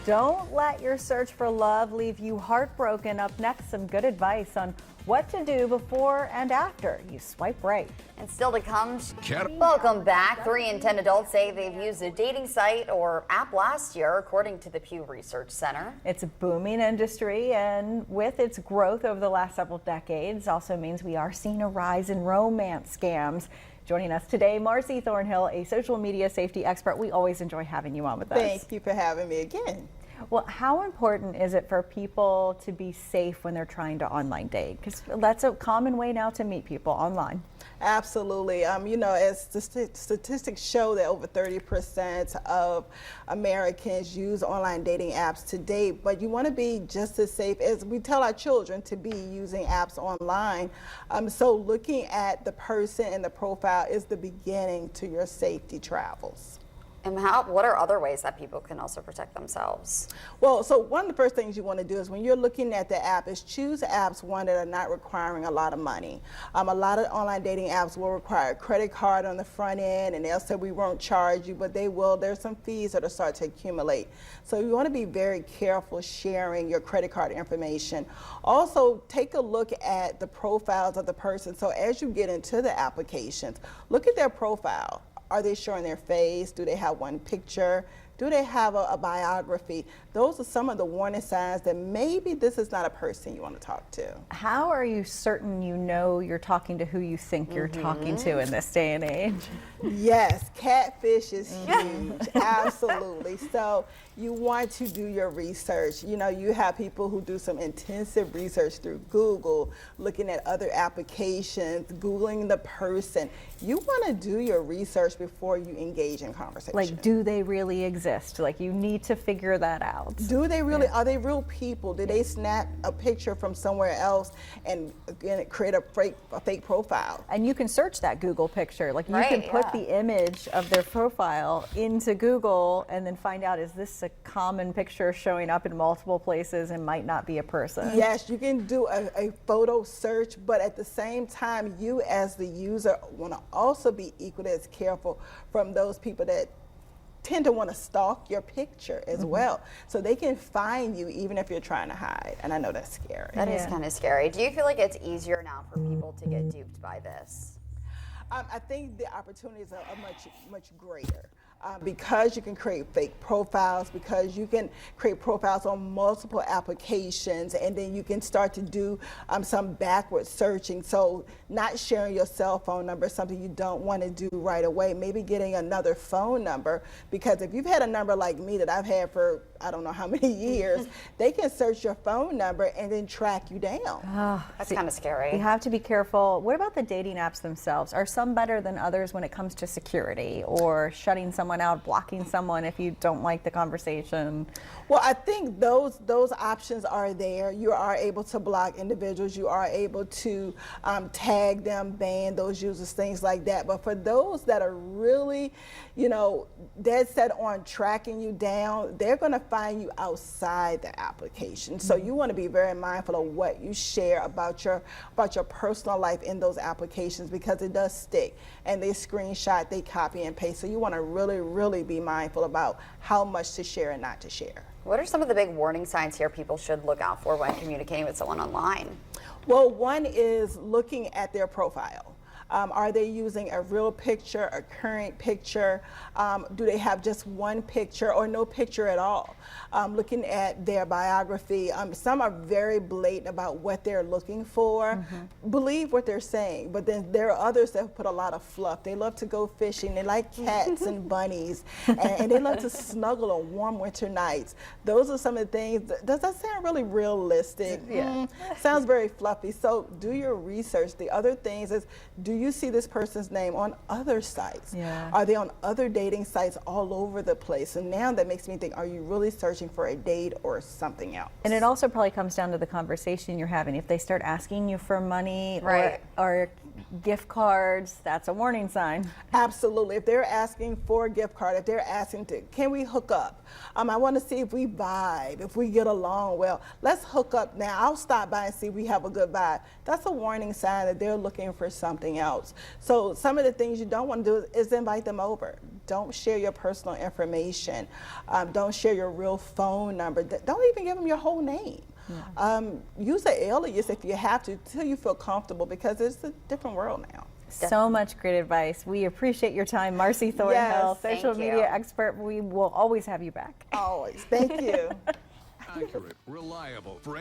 Don't let your search for love leave you heartbroken. Up next, some good advice on what to do before and after you swipe right. And still to come, welcome back. 3 in 10 adults say they've used a dating site or app last year, according to the Pew Research Center. It's a booming industry, and with its growth over the last several decades, also means we are seeing a rise in romance scams. Joining us today, Marcy Thornhill, a social media safety expert. We always enjoy having you on with us. Thank you for having me again. Well, how important is it for people to be safe when they're trying to online date? Because that's a common way now to meet people online. Absolutely. You know, as the statistics show that over 30% of Americans use online dating apps to date, but you want to be just as safe as we tell our children to be using apps online. So looking at the person and the profile is the beginning to your safety travels. And what are other ways that people can also protect themselves? Well, so one of the first things you want to do is when you're looking at the app is choose apps, one, that are not requiring a lot of money. A lot of online dating apps will require a credit card on the front end, and they'll say we won't charge you, but they will. There's some fees that'll start to accumulate. So you want to be very careful sharing your credit card information. Also, take a look at the profiles of the person. So as you get into the applications, look at their profile. Are they showing their face? Do they have one picture? Do they have a biography? Those are some of the warning signs that maybe this is not a person you want to talk to. How are you certain you know you're talking to who you think you're talking to in this day and age? Yes, catfish is huge, absolutely. So you want to do your research. You know, you have people who do some intensive research through Google, looking at other applications, Googling the person. You want to do your research before you engage in conversation. Like, do they really exist? Like, you need to figure that out. Do they really, are they real people? Did they snap a picture from somewhere else and again, create a fake profile? And you can search that Google picture. Like, you can put the image of their profile into Google and then find out, is this a common picture showing up in multiple places and might not be a person? Yes, you can do a photo search, but at the same time, you as the user want to also be equally as careful from those people that tend to want to stalk your picture as well. So they can find you even if you're trying to hide. And I know that's scary. That is kind of scary. Do you feel like it's easier now for people to get duped by this? I think the opportunities are much greater. Because you can create fake profiles, because you can create profiles on multiple applications, and then you can start to do some backward searching. So not sharing your cell phone number is something you don't want to do right away. Maybe getting another phone number, because if you've had a number like me that I've had for I don't know how many years, they can search your phone number and then track you down. Oh, that's kind of scary. You have to be careful. What about the dating apps themselves? Are some better than others when it comes to security or shutting someone out, blocking someone if you don't like the conversation? Well, I think those options are there. You are able to block individuals. You are able to tag them, ban those users, things like that. But for those that are really, you know, dead set on tracking you down, they're going to find you outside the application. So you want to be very mindful of what you share about your personal life in those applications, because it does stick. And they screenshot, they copy and paste. So you want to really be mindful about how much to share and not to share. What are some of the big warning signs here people should look out for when communicating with someone online? Well, one is looking at their profile. Are they using a real picture, a current picture? Do they have just one picture or no picture at all? Looking at their biography. Some are very blatant about what they're looking for. Believe what they're saying, but then there are others that put a lot of fluff. They love to go fishing. They like cats and bunnies, and they love to snuggle on warm winter nights. Those are some of the things. Does that sound really realistic? Yeah. Sounds very fluffy. So do your research. The other things is, do you see this person's name on other sites? Yeah. Are they on other dating sites all over the place? And now that makes me think, are you really searching for a date or something else? And it also probably comes down to the conversation you're having. If they start asking you for money, Right. or gift cards, that's a warning sign. Absolutely. If they're asking for a gift card, if they're asking to, can we hook up? I want to see if we vibe, if we get along well. Let's hook up now. I'll stop by and see if we have a good vibe. That's a warning sign that they're looking for something else. So some of the things you don't want to do is invite them over. Don't share your personal information. Don't share your real phone number. Don't even give them your whole name. Yeah. Use an alias if you have to, till you feel comfortable, because it's a different world now. So much great advice. We appreciate your time, Marcy Thornhill, Yes, social media expert. We will always have you back. Always. Thank you. Accurate, reliable.